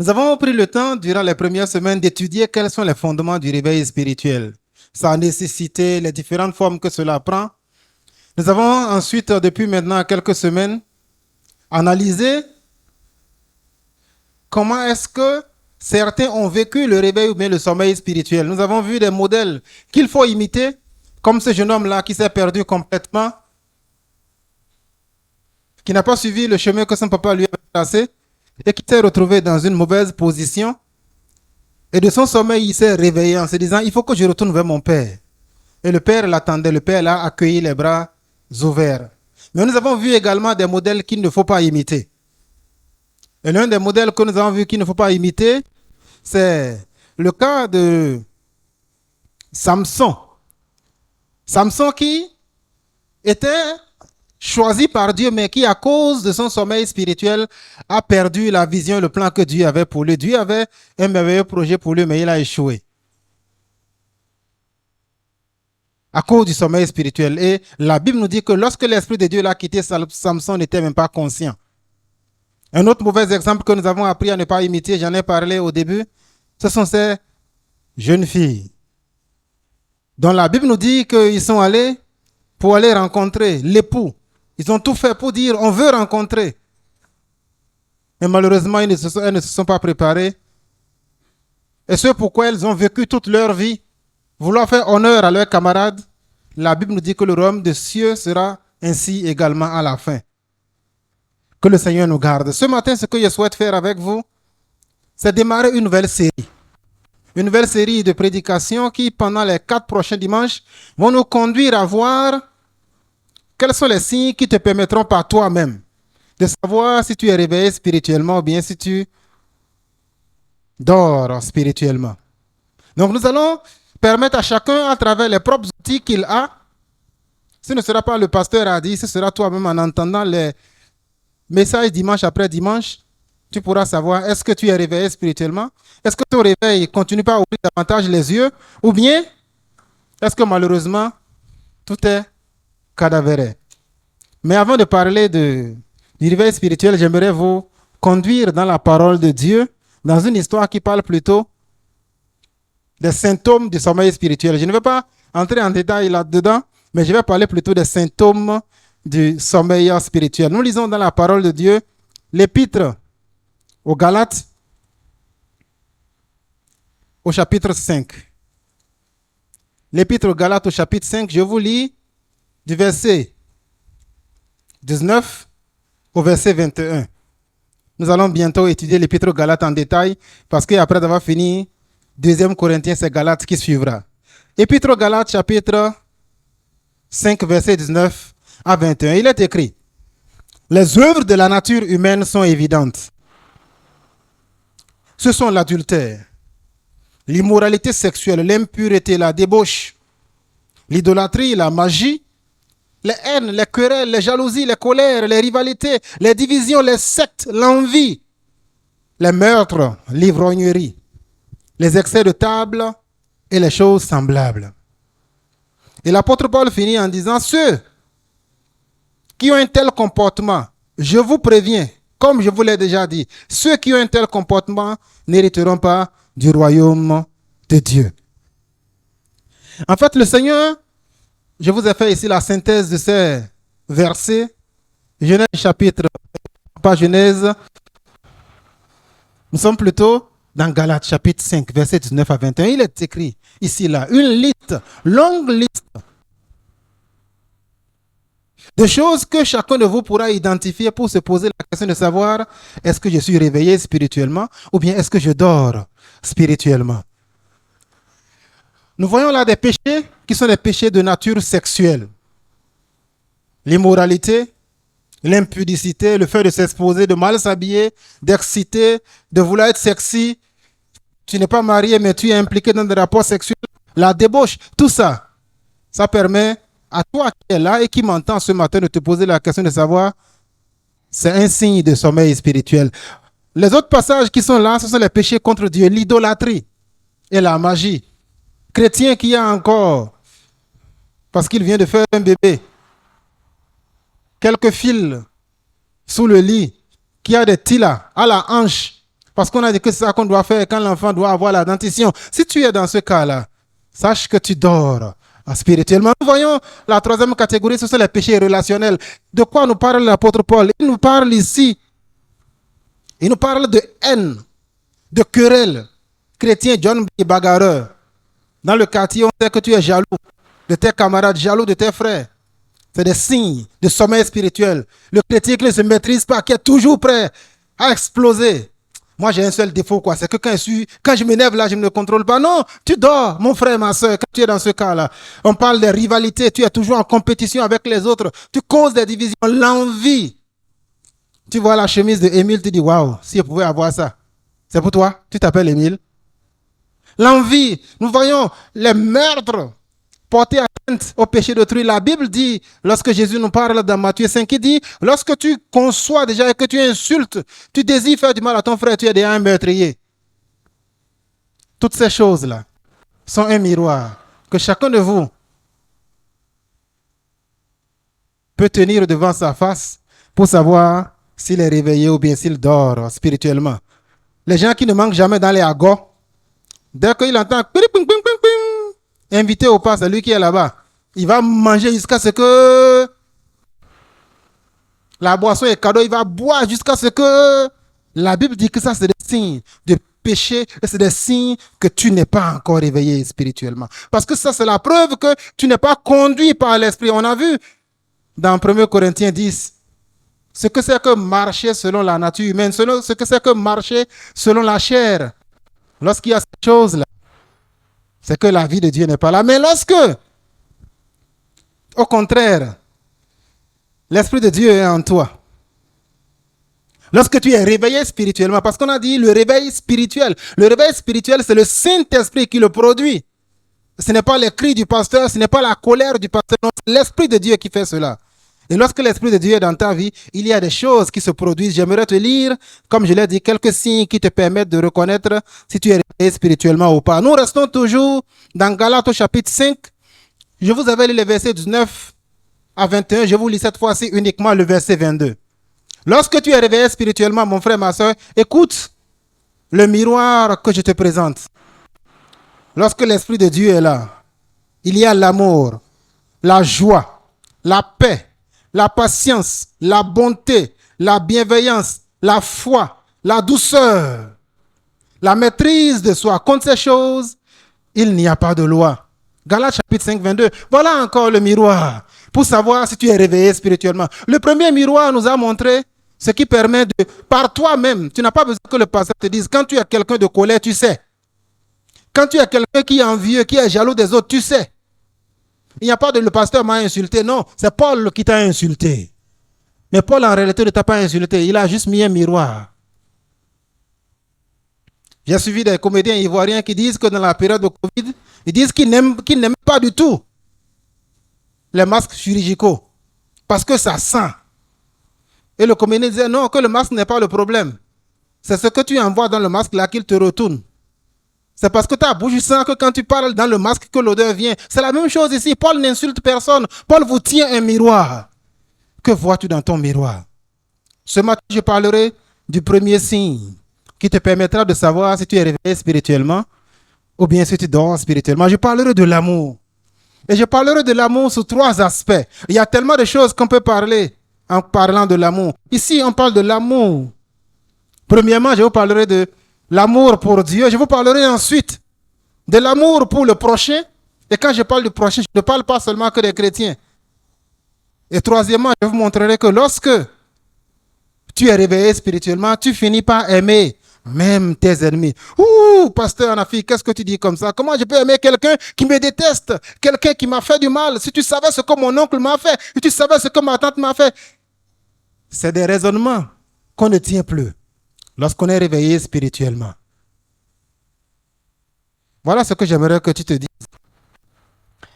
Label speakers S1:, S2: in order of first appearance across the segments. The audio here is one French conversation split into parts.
S1: Nous avons pris le temps, durant les premières semaines, d'étudier quels sont les fondements du réveil spirituel, sa nécessité, les différentes formes que cela prend. Nous avons ensuite, depuis maintenant quelques semaines, analysé comment est-ce que certains ont vécu le réveil ou bien le sommeil spirituel. Nous avons vu des modèles qu'il faut imiter, comme ce jeune homme-là qui s'est perdu complètement, qui n'a pas suivi le chemin que son papa lui avait tracé et qui s'est retrouvé dans une mauvaise position. Et de son sommeil, il s'est réveillé en se disant, il faut que je retourne vers mon père. Et le père l'attendait, le père l'a accueilli les bras ouverts. Mais nous avons vu également des modèles qu'il ne faut pas imiter. Et l'un des modèles que nous avons vu qu'il ne faut pas imiter, c'est le cas de Samson. Samson qui était choisi par Dieu, mais qui, à cause de son sommeil spirituel, a perdu la vision et le plan que Dieu avait pour lui. Dieu avait un merveilleux projet pour lui, mais il a échoué. À cause du sommeil spirituel. Et la Bible nous dit que lorsque l'Esprit de Dieu l'a quitté, Samson n'était même pas conscient. Un autre mauvais exemple que nous avons appris à ne pas imiter, j'en ai parlé au début, ce sont ces jeunes filles dont la Bible nous dit qu'ils sont allés pour aller rencontrer l'époux. Ils ont tout fait pour dire on veut rencontrer. Mais malheureusement, elles ne se sont pas préparées. Et c'est pourquoi elles ont vécu toute leur vie, vouloir faire honneur à leurs camarades. La Bible nous dit que le royaume des cieux sera ainsi également à la fin. Que le Seigneur nous garde. Ce matin, ce que je souhaite faire avec vous, c'est démarrer une nouvelle série. Une nouvelle série de prédications qui, pendant les 4 prochains dimanches, vont nous conduire à voir quels sont les signes qui te permettront par toi-même de savoir si tu es réveillé spirituellement ou bien si tu dors spirituellement. Donc nous allons permettre à chacun, à travers les propres outils qu'il a, ce ne sera pas le pasteur a dit, ce sera toi-même en entendant les messages dimanche après dimanche, tu pourras savoir est-ce que tu es réveillé spirituellement, est-ce que ton réveil continue pas à ouvrir davantage les yeux, ou bien est-ce que malheureusement tout est cadavéré. Mais avant de parler du réveil spirituel, j'aimerais vous conduire dans la parole de Dieu, dans une histoire qui parle plutôt des symptômes du sommeil spirituel. Je ne vais pas entrer en détail là-dedans, mais je vais parler plutôt des symptômes du sommeil spirituel. Nous lisons dans la parole de Dieu l'épître aux Galates, au chapitre 5. L'épître aux Galates au chapitre 5, je vous lis du verset 19 au verset 21. Nous allons bientôt étudier l'épître aux Galates en détail parce qu'après avoir fini 2 Corinthiens, c'est Galates qui suivra. Épître aux Galates, chapitre 5, verset 19 à 21. Il est écrit: les œuvres de la nature humaine sont évidentes. Ce sont l'adultère, l'immoralité sexuelle, l'impureté, la débauche, l'idolâtrie, la magie, les haines, les querelles, les jalousies, les colères, les rivalités, les divisions, les sectes, l'envie, les meurtres, l'ivrognerie, les excès de table et les choses semblables. Et l'apôtre Paul finit en disant, ceux qui ont un tel comportement, je vous préviens, comme je vous l'ai déjà dit, ceux qui ont un tel comportement n'hériteront pas du royaume de Dieu. En fait, le Seigneur, je vous ai fait ici la synthèse de ces versets. Genèse chapitre, pas Genèse. Nous sommes plutôt dans Galates chapitre 5, verset 19 à 21. Il est écrit ici, là, une liste, longue liste de choses que chacun de vous pourra identifier pour se poser la question de savoir est-ce que je suis réveillé spirituellement ou bien est-ce que je dors spirituellement. Nous voyons là des péchés qui sont des péchés de nature sexuelle. L'immoralité, l'impudicité, le fait de s'exposer, de mal s'habiller, d'exciter, de vouloir être sexy. Tu n'es pas marié mais tu es impliqué dans des rapports sexuels. La débauche, tout ça, ça permet à toi qui es là et qui m'entends ce matin de te poser la question de savoir, c'est un signe de sommeil spirituel. Les autres passages qui sont là, ce sont les péchés contre Dieu, l'idolâtrie et la magie. Chrétien qui a encore, parce qu'il vient de faire un bébé, quelques fils sous le lit, qui a des tilas à la hanche, Parce qu'on a dit que c'est ça qu'on doit faire quand l'enfant doit avoir la dentition. Si tu es dans ce cas-là, sache que tu dors spirituellement. Nous voyons la troisième catégorie, ce sont les péchés relationnels. De quoi nous parle l'apôtre Paul? Il nous parle ici, il nous parle de haine, de querelle. Chrétien, John est bagarreur. Dans le quartier, on sait que tu es jaloux de tes camarades, jaloux de tes frères. C'est des signes de sommeil spirituel. Le chrétien qui ne se maîtrise pas, qui est toujours prêt à exploser. Moi, j'ai un seul défaut, quoi. C'est que quand je m'énerve là, je ne me contrôle pas. Non, tu dors, mon frère, ma soeur, quand tu es dans ce cas-là. On parle de rivalité, tu es toujours en compétition avec les autres. Tu causes des divisions, l'envie. Tu vois la chemise de Émile, tu dis, waouh, si je pouvais avoir ça. C'est pour toi, tu t'appelles Émile. L'envie, nous voyons les meurtres portés atteinte au péché d'autrui. La Bible dit, lorsque Jésus nous parle dans Matthieu 5, il dit, lorsque tu conçois déjà et que tu insultes, tu désires faire du mal à ton frère, tu es déjà un meurtrier. Toutes ces choses-là sont un miroir que chacun de vous peut tenir devant sa face pour savoir s'il est réveillé ou bien s'il dort spirituellement. Les gens qui ne manquent jamais dans les agos, dès qu'il entend ping, ping, ping, ping, ping, invité au pas, c'est lui qui est là-bas. Il va manger jusqu'à ce que la boisson est cadeau. Il va boire jusqu'à ce que la Bible dit que ça, c'est des signes de péché et c'est des signes que tu n'es pas encore réveillé spirituellement. Parce que ça, c'est la preuve que tu n'es pas conduit par l'esprit. On a vu dans 1 Corinthiens 10 ce que c'est que marcher selon la nature humaine, ce que c'est que marcher selon la chair. Lorsqu'il y a cette chose-là, c'est que la vie de Dieu n'est pas là. Mais lorsque, au contraire, l'Esprit de Dieu est en toi, lorsque tu es réveillé spirituellement, parce qu'on a dit le réveil spirituel, c'est le Saint-Esprit qui le produit. Ce n'est pas les cris du pasteur, ce n'est pas la colère du pasteur, non, c'est l'Esprit de Dieu qui fait cela. Et lorsque l'Esprit de Dieu est dans ta vie, il y a des choses qui se produisent. J'aimerais te lire, comme je l'ai dit, quelques signes qui te permettent de reconnaître si tu es réveillé spirituellement ou pas. Nous restons toujours dans Galates au chapitre 5. Je vous avais lu les versets 19 à 21. Je vous lis cette fois-ci uniquement le verset 22. Lorsque tu es réveillé spirituellement, mon frère, ma soeur, écoute le miroir que je te présente. Lorsque l'Esprit de Dieu est là, il y a l'amour, la joie, la paix, la patience, la bonté, la bienveillance, la foi, la douceur, la maîtrise de soi. Contre ces choses, il n'y a pas de loi. Galates chapitre 5, 22. Voilà encore le miroir pour savoir si tu es réveillé spirituellement. Le premier miroir nous a montré ce qui permet de, par toi-même, tu n'as pas besoin que le pasteur te dise, quand tu es quelqu'un de colère, tu sais. Quand tu es quelqu'un qui est envieux, qui est jaloux des autres, tu sais. Il n'y a pas de le pasteur m'a insulté. Non, c'est Paul qui t'a insulté. Mais Paul, en réalité, ne t'a pas insulté. Il a juste mis un miroir. J'ai suivi des comédiens ivoiriens qui disent que dans la période de Covid, ils disent qu'ils n'aiment pas du tout les masques chirurgicaux parce que ça sent. Et le comédien disait non, que le masque n'est pas le problème. C'est ce que tu envoies dans le masque là qu'il te retourne. C'est parce que ta bouche sent que quand tu parles dans le masque que l'odeur vient. C'est la même chose ici. Paul n'insulte personne. Paul vous tient un miroir. Que vois-tu dans ton miroir? Ce matin, je parlerai du premier signe qui te permettra de savoir si tu es réveillé spirituellement ou bien si tu dors spirituellement. Je parlerai de l'amour. Et je parlerai de l'amour sous trois aspects. Il y a tellement de choses qu'on peut parler en parlant de l'amour. Ici, on parle de l'amour. Premièrement, je vous parlerai de l'amour pour Dieu. Je vous parlerai ensuite de l'amour pour le prochain. Et quand je parle du prochain, je ne parle pas seulement que des chrétiens. Et troisièmement, je vous montrerai que lorsque tu es réveillé spirituellement, tu finis par aimer même tes ennemis. Ouh, pasteur Anafi, qu'est-ce que tu dis comme ça? Comment je peux aimer quelqu'un qui me déteste? Quelqu'un qui m'a fait du mal? Si tu savais ce que mon oncle m'a fait, si tu savais ce que ma tante m'a fait. C'est des raisonnements qu'on ne tient plus lorsqu'on est réveillé spirituellement. Voilà ce que j'aimerais que tu te dises.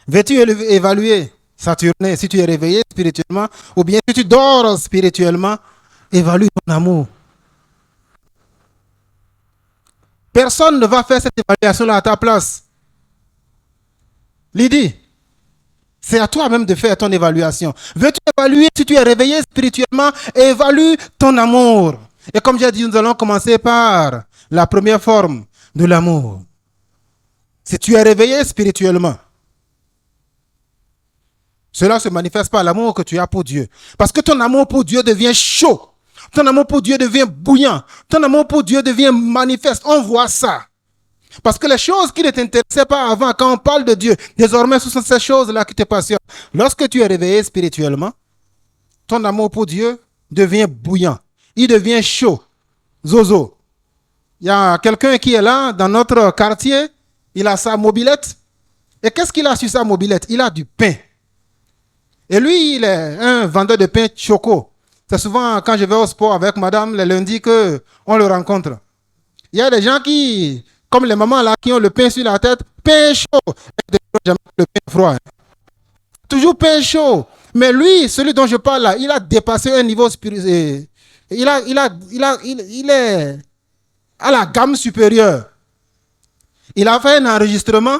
S1: Veux-tu évaluer, Saturne, si tu es réveillé spirituellement ou bien si tu dors spirituellement? Évalue ton amour. Personne ne va faire cette évaluation-là à ta place. Lydie, c'est à toi-même de faire ton évaluation. Veux-tu évaluer si tu es réveillé spirituellement? Évalue ton amour. Et comme j'ai dit, nous allons commencer par la première forme de l'amour. Si tu es réveillé spirituellement, cela se manifeste par l'amour que tu as pour Dieu. Parce que ton amour pour Dieu devient chaud. Ton amour pour Dieu devient bouillant. Ton amour pour Dieu devient manifeste. On voit ça. Parce que les choses qui ne t'intéressaient pas avant, quand on parle de Dieu, désormais, ce sont ces choses-là qui te passionnent. Lorsque tu es réveillé spirituellement, ton amour pour Dieu devient bouillant. Il devient chaud. Zozo. Il y a quelqu'un qui est là, dans notre quartier, il a sa mobilette. Et qu'est-ce qu'il a sur sa mobilette? Il a du pain. Et lui, il est un vendeur de pain choco. C'est souvent quand je vais au sport avec madame le lundi qu'on le rencontre. Il y a des gens qui, comme les mamans là, qui ont le pain sur la tête, pain chaud. Et jamais le pain froid. Toujours pain chaud. Mais lui, celui dont je parle là, il a dépassé un niveau spirituel. Il est à la gamme supérieure. Il a fait un enregistrement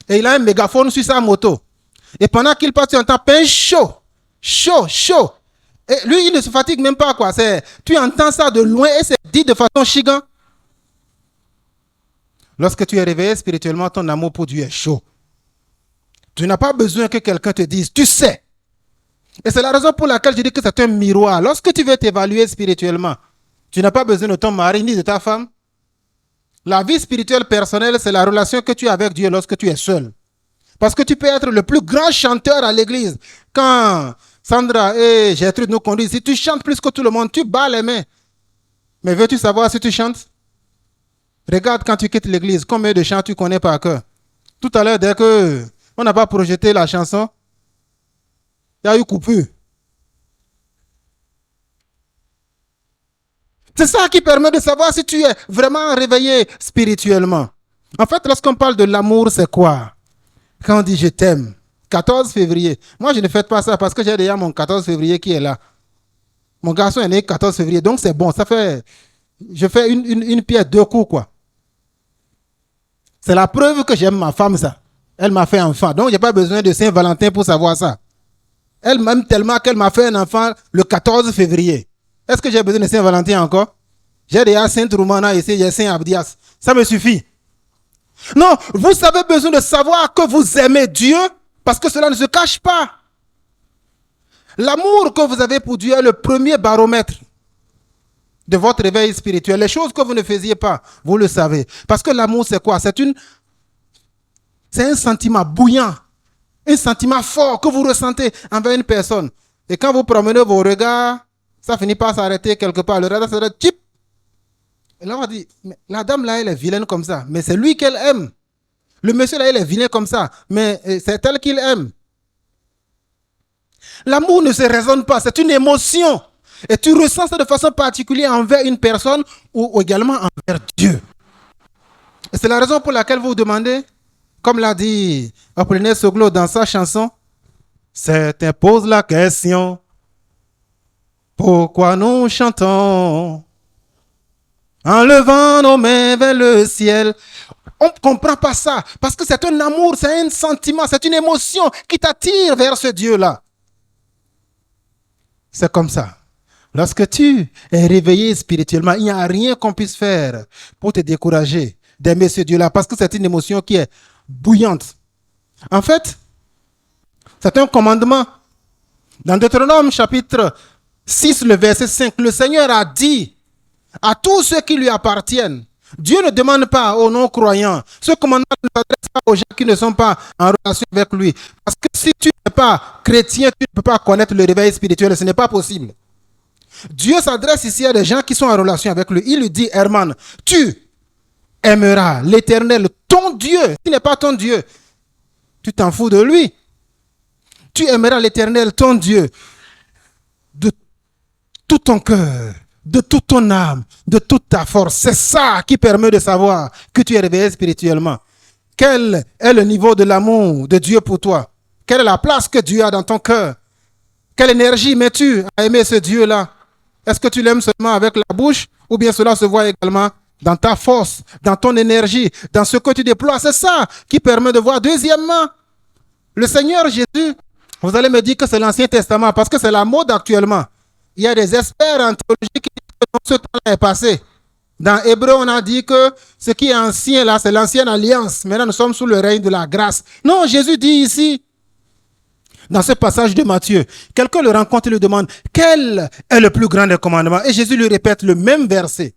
S1: et il a un mégaphone sur sa moto. Et pendant qu'il passe, tu entends pain chaud, chaud, chaud. Et lui, il ne se fatigue même pas, quoi. Tu entends ça de loin et c'est dit de façon chigan. Lorsque tu es réveillé spirituellement, ton amour pour Dieu est chaud. Tu n'as pas besoin que quelqu'un te dise, tu sais. Et c'est la raison pour laquelle je dis que c'est un miroir. Lorsque tu veux t'évaluer spirituellement, tu n'as pas besoin de ton mari ni de ta femme. La vie spirituelle personnelle, c'est la relation que tu as avec Dieu lorsque tu es seul. Parce que tu peux être le plus grand chanteur à l'église. Quand Sandra et Gertrude nous conduisent, si tu chantes plus que tout le monde, tu bats les mains. Mais veux-tu savoir si tu chantes? Regarde quand tu quittes l'église, combien de chants tu connais par cœur. Tout à l'heure, dès qu'on n'a pas projeté la chanson, il y a eu coupure. C'est ça qui permet de savoir si tu es vraiment réveillé spirituellement. En fait, lorsqu'on parle de l'amour, c'est quoi? Quand on dit je t'aime, 14 février. Moi, je ne fête pas ça parce que j'ai déjà mon 14 février qui est là. Mon garçon est né 14 février, donc c'est bon. Ça fait, je fais une pierre deux coups, quoi. C'est la preuve que j'aime ma femme, ça. Elle m'a fait enfant. Donc, je n'ai pas besoin de Saint-Valentin pour savoir ça. Elle m'aime tellement qu'elle m'a fait un enfant le 14 février. Est-ce que j'ai besoin de Saint-Valentin encore? J'ai déjà Saint-Roumana ici, j'ai Saint-Abdias. Ça me suffit. Non, vous avez besoin de savoir que vous aimez Dieu parce que cela ne se cache pas. L'amour que vous avez pour Dieu est le premier baromètre de votre réveil spirituel. Les choses que vous ne faisiez pas, vous le savez. Parce que l'amour, c'est quoi? C'est un sentiment bouillant, un sentiment fort que vous ressentez envers une personne. Et quand vous promenez vos regards, ça finit par s'arrêter quelque part. Le radar s'arrête, chip. Et là, on dit, mais la dame là, elle est vilaine comme ça. Mais c'est lui qu'elle aime. Le monsieur là, il est vilain comme ça. Mais c'est elle qu'il aime. L'amour ne se raisonne pas. C'est une émotion. Et tu ressens ça de façon particulière envers une personne ou également envers Dieu. Et c'est la raison pour laquelle vous vous demandez, comme l'a dit Apollinaire Soglo dans sa chanson, certains posent la question, pourquoi nous chantons en levant nos mains vers le ciel? On ne comprend pas ça, parce que c'est un amour, c'est un sentiment, c'est une émotion qui t'attire vers ce Dieu-là. C'est comme ça. Lorsque tu es réveillé spirituellement, il n'y a rien qu'on puisse faire pour te décourager d'aimer ce Dieu-là, parce que c'est une émotion qui est bouillante. En fait, c'est un commandement. Dans Deutéronome chapitre 6, le verset 5, le Seigneur a dit à tous ceux qui lui appartiennent, Dieu ne demande pas aux non-croyants. Ce commandement ne s'adresse pas aux gens qui ne sont pas en relation avec lui. Parce que si tu n'es pas chrétien, tu ne peux pas connaître le réveil spirituel. Ce n'est pas possible. Dieu s'adresse ici à des gens qui sont en relation avec lui. Il lui dit, Herman, tu aimeras l'Éternel, ton Dieu. S'il n'est pas ton Dieu, tu t'en fous de lui. Tu aimeras l'Éternel, ton Dieu, de tout ton cœur, de toute ton âme, de toute ta force. C'est ça qui permet de savoir que tu es réveillé spirituellement. Quel est le niveau de l'amour de Dieu pour toi? Quelle est la place que Dieu a dans ton cœur? Quelle énergie mets-tu à aimer ce Dieu-là? Est-ce que tu l'aimes seulement avec la bouche ou bien cela se voit également dans ta force, dans ton énergie, dans ce que tu déploies? C'est ça qui permet de voir. Deuxièmement, le Seigneur Jésus, vous allez me dire que c'est l'Ancien Testament parce que c'est la mode actuellement. Il y a des experts en théologie qui disent que ce temps-là est passé. Dans Hébreu, on a dit que ce qui est ancien là, c'est l'ancienne alliance. Maintenant, nous sommes sous le règne de la grâce. Non, Jésus dit ici, dans ce passage de Matthieu, quelqu'un le rencontre et lui demande, quel est le plus grand des commandements? Et Jésus lui répète le même verset.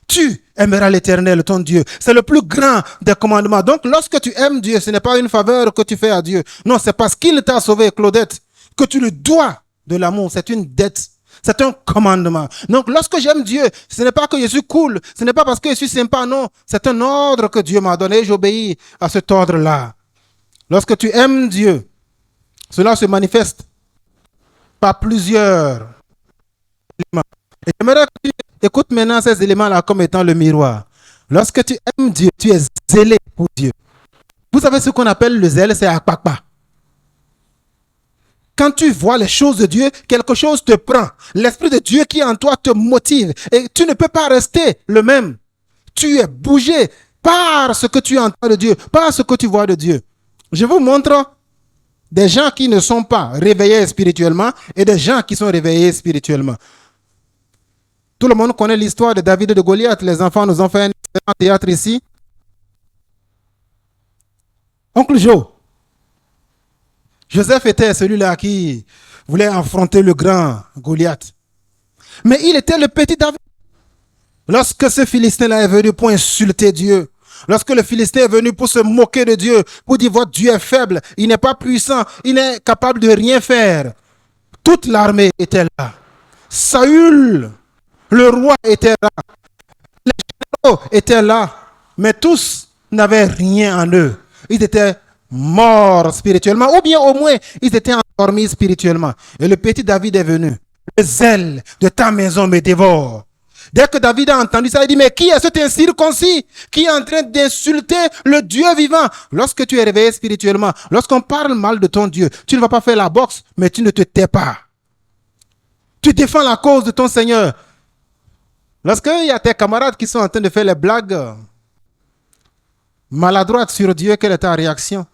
S1: Tu aimeras l'Éternel, ton Dieu. C'est le plus grand des commandements. Donc, lorsque tu aimes Dieu, ce n'est pas une faveur que tu fais à Dieu. Non, c'est parce qu'il t'a sauvé, Claudette, que tu lui dois de l'amour. C'est une dette. C'est un commandement. Donc, lorsque j'aime Dieu, ce n'est pas que je suis cool. Ce n'est pas parce que je suis sympa. Non, c'est un ordre que Dieu m'a donné. J'obéis à cet ordre-là. Lorsque tu aimes Dieu, cela se manifeste par plusieurs éléments. Et j'aimerais que tu écoutes maintenant ces éléments-là comme étant le miroir. Lorsque tu aimes Dieu, tu es zélé pour Dieu. Vous savez ce qu'on appelle le zèle, c'est akpakpa. Quand tu vois les choses de Dieu, quelque chose te prend. L'Esprit de Dieu qui est en toi te motive. Et tu ne peux pas rester le même. Tu es bougé par ce que tu entends de Dieu, par ce que tu vois de Dieu. Je vous montre des gens qui ne sont pas réveillés spirituellement et des gens qui sont réveillés spirituellement. Tout le monde connaît l'histoire de David et de Goliath. Les enfants nous ont fait un excellent théâtre ici. Oncle Joe. Joseph était celui-là qui voulait affronter le grand Goliath. Mais il était le petit David. Lorsque ce Philistin-là est venu pour insulter Dieu, lorsque le Philistin est venu pour se moquer de Dieu, pour dire votre Dieu est faible, il n'est pas puissant, il n'est capable de rien faire. Toute l'armée était là. Saül, le roi, était là. Les généraux étaient là. Mais tous n'avaient rien en eux. Ils étaient morts spirituellement, ou bien au moins, ils étaient endormis spirituellement. Et le petit David est venu. Le zèle de ta maison me dévore. Dès que David a entendu ça, il dit, mais qui est cet incirconcis qui est en train d'insulter le Dieu vivant? Lorsque tu es réveillé spirituellement, lorsqu'on parle mal de ton Dieu, tu ne vas pas faire la boxe, mais tu ne te tais pas. Tu défends la cause de ton Seigneur. Lorsqu'il y a tes camarades qui sont en train de faire les blagues maladroites sur Dieu, quelle est ta réaction?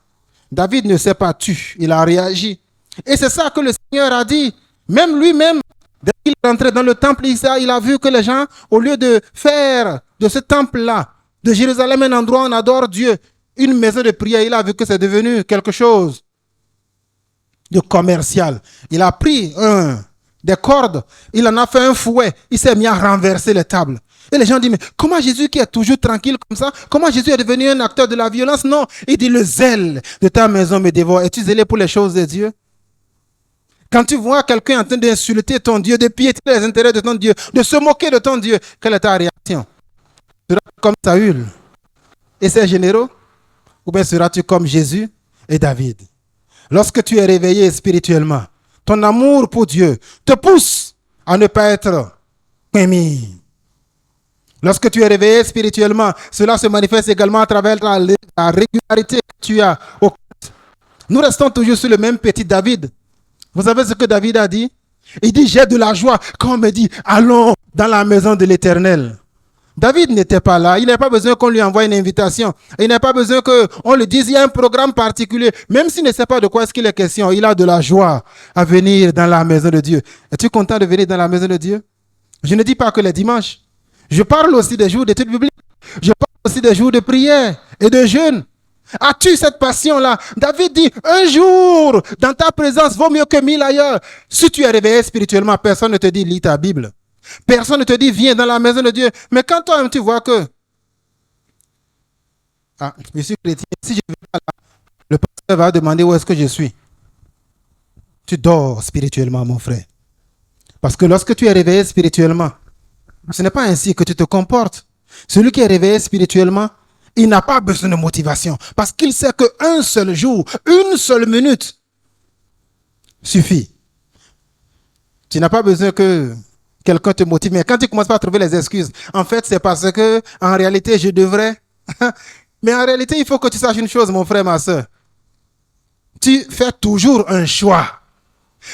S1: David ne s'est pas tu, il a réagi. Et c'est ça que le Seigneur a dit. Même lui-même, dès qu'il est entré dans le temple, il a vu que les gens, au lieu de faire de ce temple-là, de Jérusalem, un endroit où on adore Dieu, une maison de prière, il a vu que c'est devenu quelque chose de commercial. Il a pris des cordes, il en a fait un fouet, il s'est mis à renverser les tables. Et les gens disent, mais comment Jésus qui est toujours tranquille comme ça, comment Jésus est devenu un acteur de la violence? Non, il dit, le zèle de ta maison me dévore. Es-tu zélé pour les choses de Dieu? Quand tu vois quelqu'un en train d'insulter ton Dieu, de piétiner les intérêts de ton Dieu, de se moquer de ton Dieu, quelle est ta réaction? Seras-tu comme Saül et ses généraux? Ou bien seras-tu comme Jésus et David? Lorsque tu es réveillé spirituellement, ton amour pour Dieu te pousse à ne pas être émis. Lorsque tu es réveillé spirituellement, cela se manifeste également à travers la régularité que tu as au culte. Nous restons toujours sur le même petit David. Vous savez ce que David a dit? Il dit, j'ai de la joie quand on me dit, allons dans la maison de l'Éternel. David n'était pas là. Il n'a pas besoin qu'on lui envoie une invitation. Il n'a pas besoin qu'on lui dise, il y a un programme particulier. Même s'il ne sait pas de quoi est-ce qu'il est question, il a de la joie à venir dans la maison de Dieu. Es-tu content de venir dans la maison de Dieu? Je ne dis pas que les dimanches. Je parle aussi des jours d'études bibliques. Je parle aussi des jours de prière et de jeûne. As-tu cette passion-là? David dit, un jour dans ta présence vaut mieux que 1000 ailleurs. Si tu es réveillé spirituellement, personne ne te dit, lis ta Bible. Personne ne te dit, viens dans la maison de Dieu. Mais quand toi-même tu vois que, je suis chrétien, si je ne vais pas là, le pasteur va demander où est-ce que je suis. Tu dors spirituellement, mon frère. Parce que lorsque tu es réveillé spirituellement, ce n'est pas ainsi que tu te comportes. Celui qui est réveillé spirituellement, il n'a pas besoin de motivation. Parce qu'il sait qu'un seul jour, une seule minute suffit. Tu n'as pas besoin que quelqu'un te motive. Mais quand tu commences pas à trouver les excuses, en fait, c'est parce que, en réalité, je devrais. Mais en réalité, il faut que tu saches une chose, mon frère, ma soeur. Tu fais toujours un choix.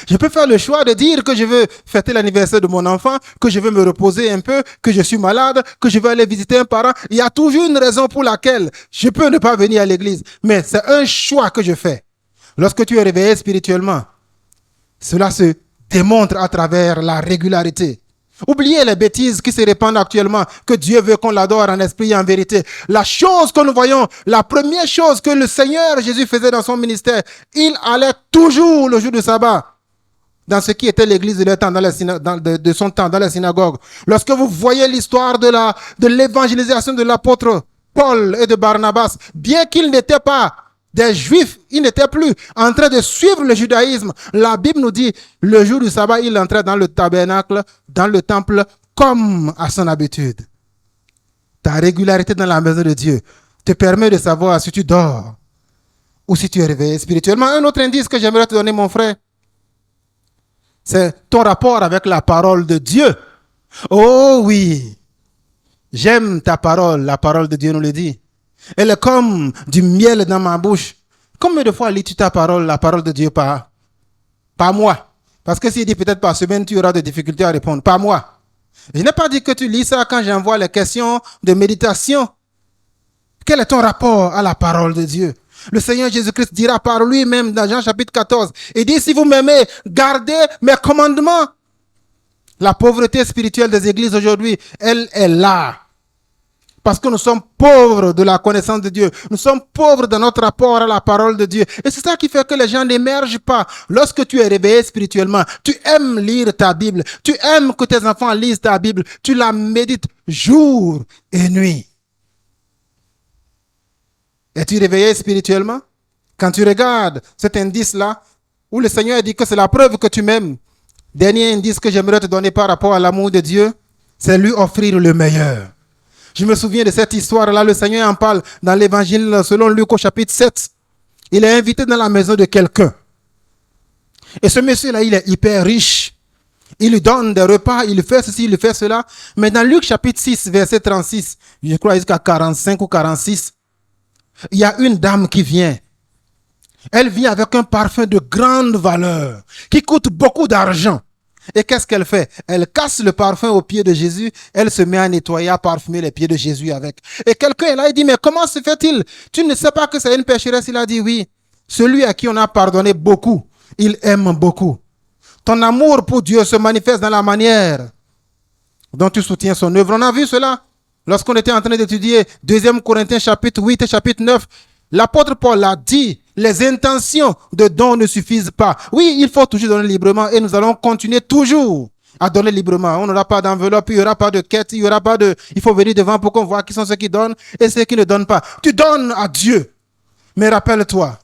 S1: Je peux faire le choix de dire que je veux fêter l'anniversaire de mon enfant, que je veux me reposer un peu, que je suis malade, que je veux aller visiter un parent. Il y a toujours une raison pour laquelle je peux ne pas venir à l'église. Mais c'est un choix que je fais. Lorsque tu es réveillé spirituellement, cela se démontre à travers la régularité. Oubliez les bêtises qui se répandent actuellement, que Dieu veut qu'on l'adore en esprit et en vérité. La chose que nous voyons, la première chose que le Seigneur Jésus faisait dans son ministère, il allait toujours le jour du sabbat dans ce qui était l'église de, de son temps, dans les synagogues. Lorsque vous voyez l'histoire de l'évangélisation de l'apôtre Paul et de Barnabas, bien qu'ils n'étaient pas des Juifs, ils n'étaient plus en train de suivre le judaïsme. La Bible nous dit, le jour du sabbat, il entrait dans le tabernacle, dans le temple, comme à son habitude. Ta régularité dans la maison de Dieu te permet de savoir si tu dors ou si tu es réveillé spirituellement. Un autre indice que j'aimerais te donner, mon frère, c'est ton rapport avec la parole de Dieu. Oh oui, j'aime ta parole, la parole de Dieu nous le dit. Elle est comme du miel dans ma bouche. Combien de fois lis-tu ta parole, la parole de Dieu par mois? Parce que s'il dit peut-être par semaine, tu auras des difficultés à répondre. Par mois. Je n'ai pas dit que tu lis ça quand j'envoie les questions de méditation. Quel est ton rapport à la parole de Dieu? Le Seigneur Jésus-Christ dira par lui-même dans Jean chapitre 14, il dit, si vous m'aimez, gardez mes commandements. La pauvreté spirituelle des églises aujourd'hui, elle est là. Parce que nous sommes pauvres de la connaissance de Dieu. Nous sommes pauvres de notre rapport à la parole de Dieu. Et c'est ça qui fait que les gens n'émergent pas. Lorsque tu es réveillé spirituellement, tu aimes lire ta Bible. Tu aimes que tes enfants lisent ta Bible. Tu la médites jour et nuit. Es-tu réveillé spirituellement? Quand tu regardes cet indice-là, où le Seigneur dit que c'est la preuve que tu m'aimes, dernier indice que j'aimerais te donner par rapport à l'amour de Dieu, c'est lui offrir le meilleur. Je me souviens de cette histoire-là, le Seigneur en parle dans l'évangile selon Luc au chapitre 7. Il est invité dans la maison de quelqu'un. Et ce monsieur-là, il est hyper riche. Il lui donne des repas, il fait ceci, il fait cela. Mais dans Luc chapitre 6, verset 36, je crois jusqu'à 45 ou 46, il y a une dame qui vient. Elle vient avec un parfum de grande valeur, qui coûte beaucoup d'argent. Et qu'est-ce qu'elle fait? Elle casse le parfum aux pieds de Jésus, elle se met à nettoyer, à parfumer les pieds de Jésus avec. Et quelqu'un est là, il dit, mais comment se fait-il? Tu ne sais pas que c'est une pécheresse? Il a dit, oui. Celui à qui on a pardonné beaucoup, il aime beaucoup. Ton amour pour Dieu se manifeste dans la manière dont tu soutiens son œuvre. On a vu cela lorsqu'on était en train d'étudier 2 Corinthiens chapitre 8 et chapitre 9. L'apôtre Paul a dit, les intentions de don ne suffisent pas. Oui, il faut toujours donner librement et nous allons continuer toujours à donner librement. On n'aura pas d'enveloppe, il n'y aura pas de quête, il n'y aura pas de... Il faut venir devant pour qu'on voit qui sont ceux qui donnent et ceux qui ne donnent pas. Tu donnes à Dieu. Mais rappelle-toi,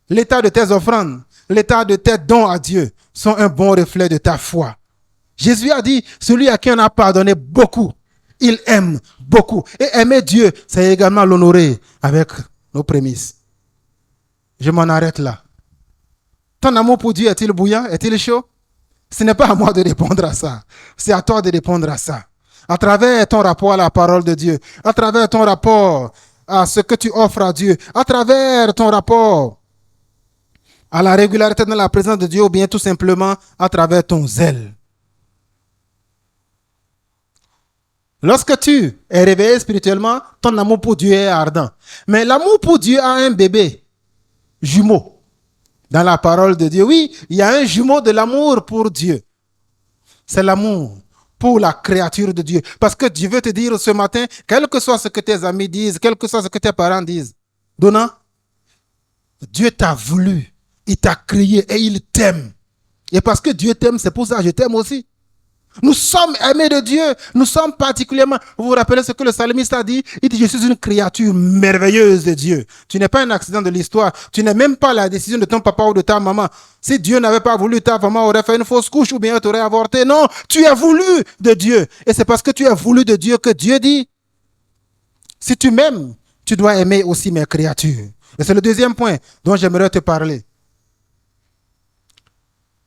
S1: l'état de tes offrandes, l'état de tes dons à Dieu sont un bon reflet de ta foi. Jésus a dit, celui à qui on a pardonné beaucoup, il aime beaucoup. Et aimer Dieu, c'est également l'honorer avec nos prémices. Je m'en arrête là. Ton amour pour Dieu est-il bouillant? Est-il chaud? Ce n'est pas à moi de répondre à ça. C'est à toi de répondre à ça. À travers ton rapport à la parole de Dieu, à travers ton rapport à ce que tu offres à Dieu, à travers ton rapport à la régularité dans la présence de Dieu, ou bien tout simplement à travers ton zèle. Lorsque tu es réveillé spirituellement, ton amour pour Dieu est ardent. Mais l'amour pour Dieu a un bébé jumeau dans la parole de Dieu. Oui, il y a un jumeau de l'amour pour Dieu. C'est l'amour pour la créature de Dieu. Parce que Dieu veut te dire ce matin, quel que soit ce que tes amis disent, quel que soit ce que tes parents disent, Donna, Dieu t'a voulu, il t'a créé et il t'aime. Et parce que Dieu t'aime, c'est pour ça que je t'aime aussi. Nous sommes aimés de Dieu. Nous sommes particulièrement... Vous vous rappelez ce que le psalmiste a dit? Il dit, je suis une créature merveilleuse de Dieu. Tu n'es pas un accident de l'histoire. Tu n'es même pas la décision de ton papa ou de ta maman. Si Dieu n'avait pas voulu, ta maman aurait fait une fausse couche ou bien tu aurais avorté. Non, tu es voulu de Dieu. Et c'est parce que tu es voulu de Dieu que Dieu dit, si tu m'aimes, tu dois aimer aussi mes créatures. Et c'est le deuxième point dont j'aimerais te parler.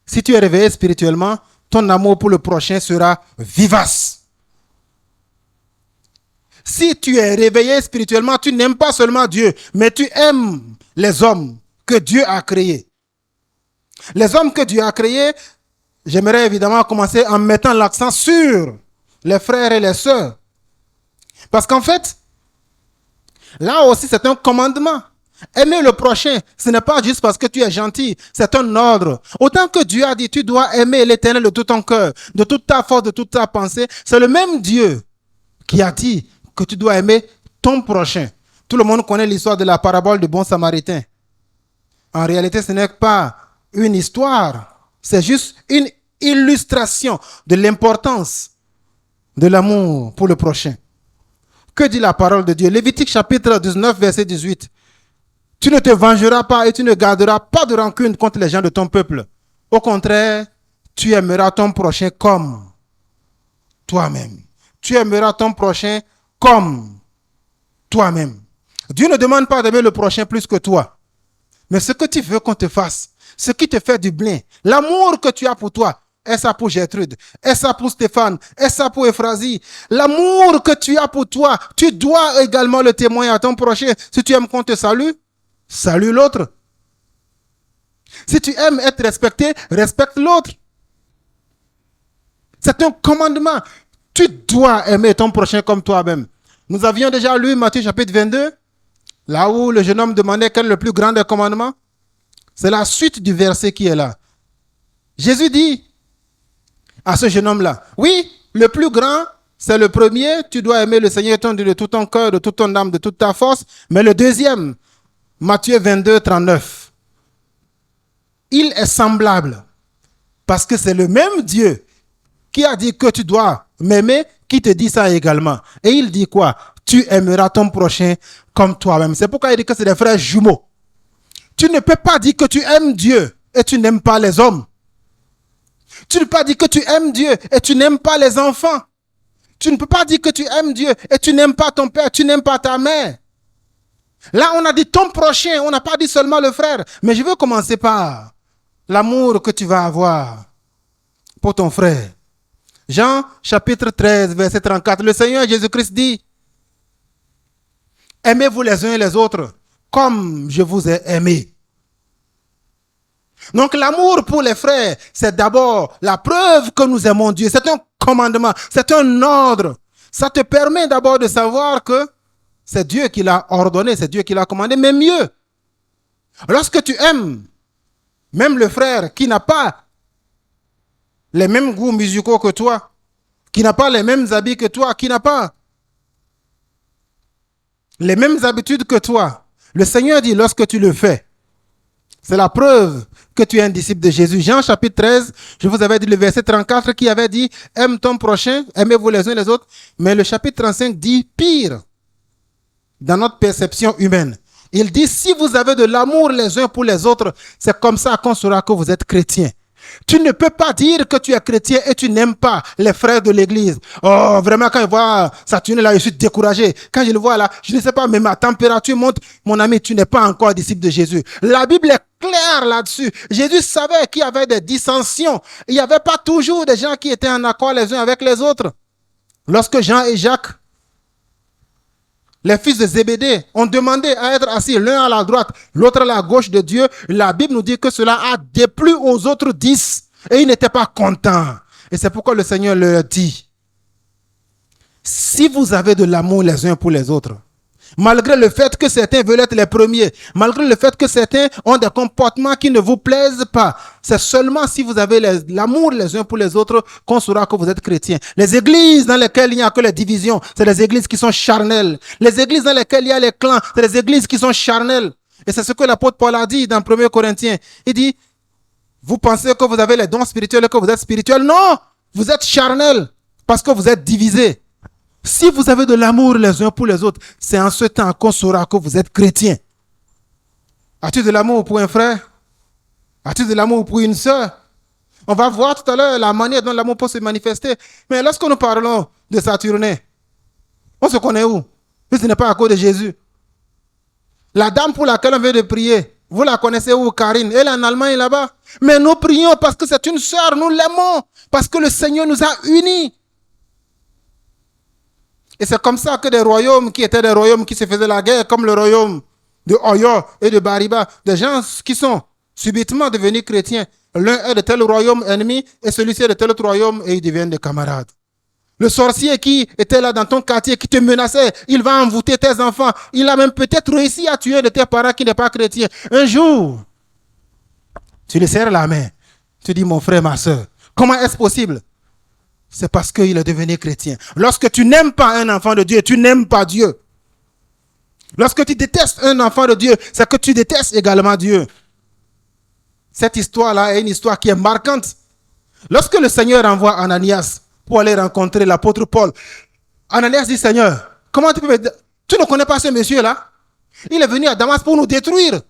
S1: Si tu es réveillé spirituellement, ton amour pour le prochain sera vivace. Si tu es réveillé spirituellement, tu n'aimes pas seulement Dieu, mais tu aimes les hommes que Dieu a créés. Les hommes que Dieu a créés, j'aimerais évidemment commencer en mettant l'accent sur les frères et les sœurs. Parce qu'en fait, là aussi c'est un commandement. Aimer le prochain, ce n'est pas juste parce que tu es gentil, c'est un ordre. Autant que Dieu a dit, tu dois aimer l'Éternel de tout ton cœur, de toute ta force, de toute ta pensée. C'est le même Dieu qui a dit que tu dois aimer ton prochain. Tout le monde connaît l'histoire de la parabole du bon samaritain. En réalité, ce n'est pas une histoire, c'est juste une illustration de l'importance de l'amour pour le prochain. Que dit la parole de Dieu? Lévitique chapitre 19, verset 18. Tu ne te vengeras pas et tu ne garderas pas de rancune contre les gens de ton peuple. Au contraire, tu aimeras ton prochain comme toi-même. Tu aimeras ton prochain comme toi-même. Dieu ne demande pas d'aimer le prochain plus que toi. Mais ce que tu veux qu'on te fasse, ce qui te fait du bien, l'amour que tu as pour toi, est ça pour Gertrude, est ça pour Stéphane, est ça pour Euphrasie. L'amour que tu as pour toi, tu dois également le témoigner à ton prochain. Si tu aimes qu'on te salue, salue l'autre. Si tu aimes être respecté, respecte l'autre. C'est un commandement. Tu dois aimer ton prochain comme toi-même. Nous avions déjà lu Matthieu chapitre 22, là où le jeune homme demandait quel est le plus grand des commandements. C'est la suite du verset qui est là. Jésus dit à ce jeune homme-là, oui, le plus grand, c'est le premier, tu dois aimer le Seigneur ton Dieu de tout ton cœur, de toute ton âme, de toute ta force. Mais le deuxième, Matthieu 22, 39, il est semblable parce que c'est le même Dieu qui a dit que tu dois m'aimer, qui te dit ça également. Et il dit quoi? Tu aimeras ton prochain comme toi-même. C'est pourquoi il dit que c'est des frères jumeaux. Tu ne peux pas dire que tu aimes Dieu et tu n'aimes pas les hommes. Tu ne peux pas dire que tu aimes Dieu et tu n'aimes pas les enfants. Tu ne peux pas dire que tu aimes Dieu et tu n'aimes pas ton père, tu n'aimes pas ta mère. Là, on a dit ton prochain, on n'a pas dit seulement le frère. Mais je veux commencer par l'amour que tu vas avoir pour ton frère. Jean chapitre 13, verset 34. Le Seigneur Jésus-Christ dit, aimez-vous les uns et les autres comme je vous ai aimé. Donc l'amour pour les frères, c'est d'abord la preuve que nous aimons Dieu. C'est un commandement, c'est un ordre. Ça te permet d'abord de savoir que c'est Dieu qui l'a ordonné, c'est Dieu qui l'a commandé. Mais mieux, lorsque tu aimes même le frère qui n'a pas les mêmes goûts musicaux que toi, qui n'a pas les mêmes habits que toi, qui n'a pas les mêmes habitudes que toi, le Seigneur dit, lorsque tu le fais, c'est la preuve que tu es un disciple de Jésus. Jean chapitre 13, je vous avais dit le verset 34 qui avait dit, aime ton prochain, aimez-vous les uns les autres. Mais le chapitre 35 dit pire dans notre perception humaine. Il dit, si vous avez de l'amour les uns pour les autres, c'est comme ça qu'on saura que vous êtes chrétien. Tu ne peux pas dire que tu es chrétien et tu n'aimes pas les frères de l'église. Oh, vraiment, quand je vois Saturne là, je suis découragé. Quand je le vois là, je ne sais pas, mais ma température monte. Mon ami, tu n'es pas encore disciple de Jésus. La Bible est claire là-dessus. Jésus savait qu'il y avait des dissensions. Il n'y avait pas toujours des gens qui étaient en accord les uns avec les autres. Lorsque Jean et Jacques, les fils de Zébédée, ont demandé à être assis l'un à la droite, l'autre à la gauche de Dieu, la Bible nous dit que cela a déplu aux autres 10 et ils n'étaient pas contents. Et c'est pourquoi le Seigneur leur dit, si vous avez de l'amour les uns pour les autres, malgré le fait que certains veulent être les premiers, malgré le fait que certains ont des comportements qui ne vous plaisent pas, c'est seulement si vous avez l'amour les uns pour les autres qu'on saura que vous êtes chrétiens. Les églises dans lesquelles il n'y a que les divisions, c'est les églises qui sont charnelles. Les églises dans lesquelles il y a les clans, c'est les églises qui sont charnelles. Et c'est ce que l'apôtre Paul a dit dans 1 Corinthiens. Il dit, vous pensez que vous avez les dons spirituels et que vous êtes spirituels? Non, vous êtes charnels parce que vous êtes divisés. Si vous avez de l'amour les uns pour les autres, c'est en ce temps qu'on saura que vous êtes chrétien. As-tu de l'amour pour un frère? As-tu de l'amour pour une sœur? On va voir tout à l'heure la manière dont l'amour peut se manifester. Mais lorsque nous parlons de Saturnin, on se connaît où? Mais ce n'est pas à cause de Jésus. La dame pour laquelle on vient de prier, vous la connaissez où, Karine? Elle est en Allemagne là-bas. Mais nous prions parce que c'est une sœur, nous l'aimons, parce que le Seigneur nous a unis. Et c'est comme ça que des royaumes qui étaient des royaumes qui se faisaient la guerre, comme le royaume de Oyo et de Bariba, des gens qui sont subitement devenus chrétiens. L'un est de tel royaume ennemi et celui-ci est de tel autre royaume et ils deviennent des camarades. Le sorcier qui était là dans ton quartier, qui te menaçait, il va envoûter tes enfants. Il a même peut-être réussi à tuer un de tes parents qui n'est pas chrétien. Un jour, tu lui serres la main. Tu dis, mon frère, ma soeur, comment est-ce possible? C'est parce qu'il est devenu chrétien. Lorsque tu n'aimes pas un enfant de Dieu, tu n'aimes pas Dieu. Lorsque tu détestes un enfant de Dieu, c'est que tu détestes également Dieu. Cette histoire-là est une histoire qui est marquante. Lorsque le Seigneur envoie Ananias pour aller rencontrer l'apôtre Paul, Ananias dit, Seigneur, comment tu peux me... Tu ne connais pas ce monsieur-là? Il est venu à Damas pour nous détruire.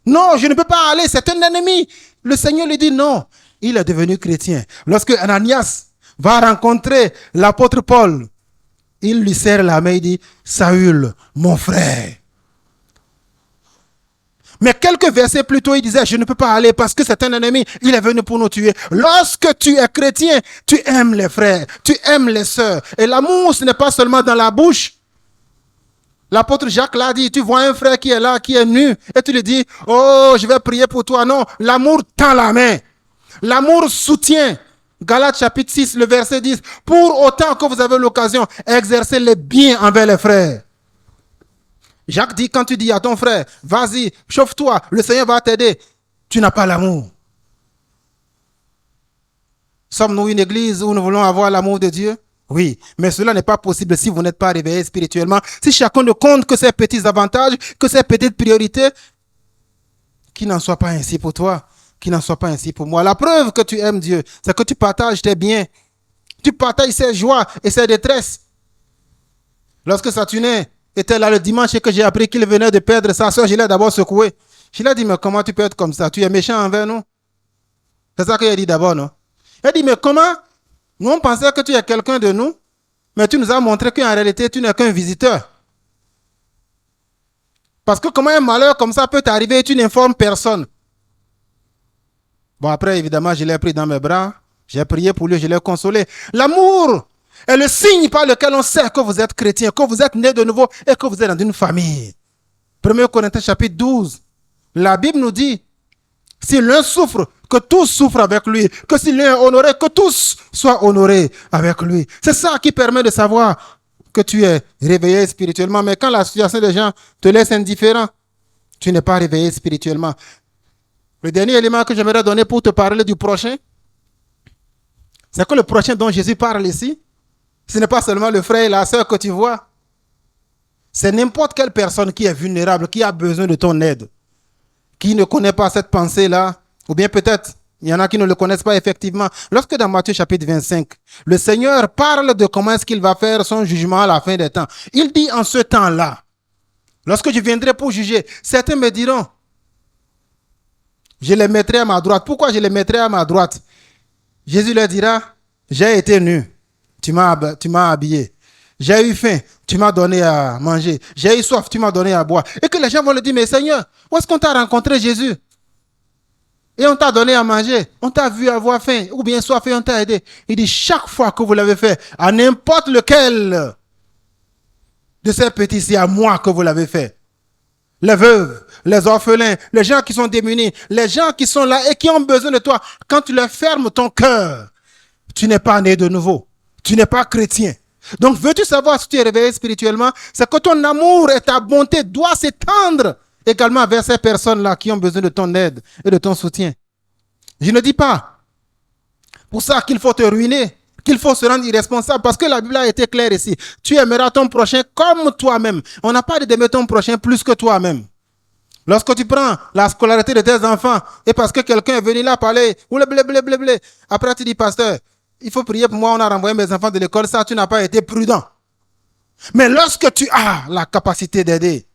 S1: Non, je ne peux pas aller, c'est un ennemi. Le Seigneur lui dit non. Il est devenu chrétien. Lorsque Ananias va rencontrer l'apôtre Paul, il lui serre la main et dit, Saül, mon frère. Mais quelques versets plus tôt, il disait, je ne peux pas aller parce que c'est un ennemi. Il est venu pour nous tuer. Lorsque tu es chrétien, tu aimes les frères, tu aimes les sœurs. Et l'amour, ce n'est pas seulement dans la bouche. L'apôtre Jacques l'a dit, tu vois un frère qui est là, qui est nu, et tu lui dis, oh, je vais prier pour toi. Non, l'amour tend la main. L'amour soutient. Galates chapitre 6, le verset 10. Pour autant que vous avez l'occasion, exercez les biens envers les frères. Jacques dit, quand tu dis à ton frère, vas-y, chauffe-toi, le Seigneur va t'aider, tu n'as pas l'amour. Sommes-nous une église où nous voulons avoir l'amour de Dieu? Oui, mais cela n'est pas possible si vous n'êtes pas réveillé spirituellement. Si chacun ne compte que ses petits avantages, que ses petites priorités, qu'il n'en soit pas ainsi pour toi, qu'il n'en soit pas ainsi pour moi. La preuve que tu aimes Dieu, c'est que tu partages tes biens. Tu partages ses joies et ses détresses. Lorsque Saturnin était là le dimanche et que j'ai appris qu'il venait de perdre sa soeur, je l'ai d'abord secoué. Je lui ai dit, mais comment tu peux être comme ça? Tu es méchant envers nous? C'est ça qu'il a dit d'abord, non? Il a dit, mais comment? Nous, on pensait que tu es quelqu'un de nous, mais tu nous as montré qu'en réalité, tu n'es qu'un visiteur. Parce que comment un malheur comme ça peut t'arriver et tu n'informes personne? Bon, après, évidemment, je l'ai pris dans mes bras, j'ai prié pour lui, je l'ai consolé. L'amour est le signe par lequel on sait que vous êtes chrétien, que vous êtes né de nouveau et que vous êtes dans une famille. 1 Corinthiens chapitre 12, la Bible nous dit, si l'un souffre, que tous souffrent avec lui. Que si l'un est honoré, que tous soient honorés avec lui. C'est ça qui permet de savoir que tu es réveillé spirituellement. Mais quand la situation des gens te laisse indifférent, tu n'es pas réveillé spirituellement. Le dernier élément que j'aimerais donner pour te parler du prochain, c'est que le prochain dont Jésus parle ici, ce n'est pas seulement le frère et la sœur que tu vois. C'est n'importe quelle personne qui est vulnérable, qui a besoin de ton aide, qui ne connaît pas cette pensée-là, ou bien peut-être, il y en a qui ne le connaissent pas effectivement. Lorsque dans Matthieu chapitre 25, le Seigneur parle de comment est-ce qu'il va faire son jugement à la fin des temps. Il dit en ce temps-là, lorsque je viendrai pour juger, certains me diront, je les mettrai à ma droite. Pourquoi je les mettrai à ma droite? Jésus leur dira, j'ai été nu, tu m'as habillé. J'ai eu faim, tu m'as donné à manger. J'ai eu soif, tu m'as donné à boire. Et que les gens vont le dire, mais Seigneur, où est-ce qu'on t'a rencontré Jésus? Et on t'a donné à manger, on t'a vu avoir faim, ou bien soif et on t'a aidé. Il dit, chaque fois que vous l'avez fait, à n'importe lequel de ces petits, c'est à moi que vous l'avez fait. Les veuves, les orphelins, les gens qui sont démunis, les gens qui sont là et qui ont besoin de toi. Quand tu leur fermes ton cœur, tu n'es pas né de nouveau. Tu n'es pas chrétien. Donc, veux-tu savoir si tu es réveillé spirituellement? C'est que ton amour et ta bonté doivent s'étendre également vers ces personnes-là qui ont besoin de ton aide et de ton soutien. Je ne dis pas pour ça qu'il faut te ruiner, qu'il faut se rendre irresponsable, parce que la Bible a été claire ici. Tu aimeras ton prochain comme toi-même. On n'a pas d'aimer ton prochain plus que toi-même. Lorsque tu prends la scolarité de tes enfants, et parce que quelqu'un est venu là parler, après tu dis, pasteur, il faut prier pour moi, on a renvoyé mes enfants de l'école, ça, tu n'as pas été prudent. Mais lorsque tu as la capacité d'aider,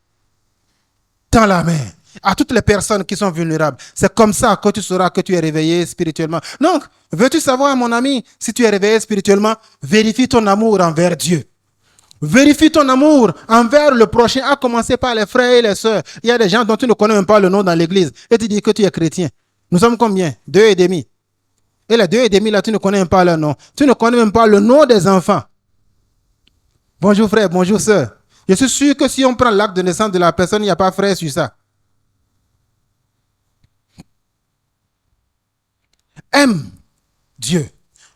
S1: tends la main à toutes les personnes qui sont vulnérables. C'est comme ça que tu sauras que tu es réveillé spirituellement. Donc, veux-tu savoir, mon ami, si tu es réveillé spirituellement, vérifie ton amour envers Dieu. Vérifie ton amour envers le prochain, à commencer par les frères et les sœurs. Il y a des gens dont tu ne connais même pas le nom dans l'église et tu dis que tu es chrétien. Nous sommes combien? 2,5. Et les 2,5 là, tu ne connais même pas leur nom. Tu ne connais même pas le nom des enfants. Bonjour frère, bonjour sœur. Je suis sûr que si on prend l'acte de naissance de la personne, il n'y a pas frère sur ça. Aime Dieu.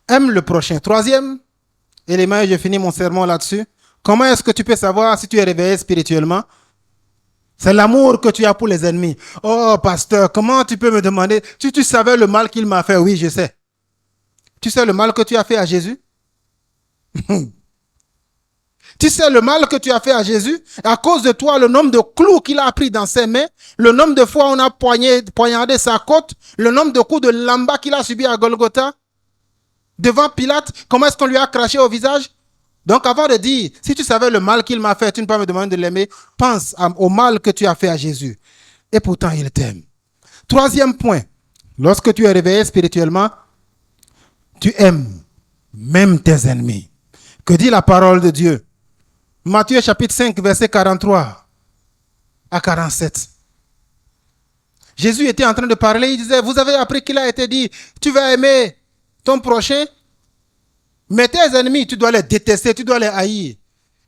S1: Aime le prochain. Troisième Et les mains, je finis mon sermon là-dessus. Comment est-ce que tu peux savoir si tu es réveillé spirituellement? C'est l'amour que tu as pour les ennemis. Oh, pasteur, comment tu peux me demander si tu savais le mal qu'il m'a fait? Oui, je sais. Tu sais le mal que tu as fait à Jésus? Tu sais le mal que tu as fait à Jésus? À cause de toi, le nombre de clous qu'il a pris dans ses mains, le nombre de fois où on a poignardé sa côte, le nombre de coups de lamba qu'il a subi à Golgotha, devant Pilate, comment est-ce qu'on lui a craché au visage? Donc avant de dire, si tu savais le mal qu'il m'a fait, tu ne peux pas me demander de l'aimer, pense au mal que tu as fait à Jésus. Et pourtant, il t'aime. Troisième point, lorsque tu es réveillé spirituellement, tu aimes même tes ennemis. Que dit la parole de Dieu? Matthieu chapitre 5, verset 43 à 47. Jésus était en train de parler, il disait, vous avez appris qu'il a été dit, tu vas aimer ton prochain, mais tes ennemis, tu dois les détester, tu dois les haïr.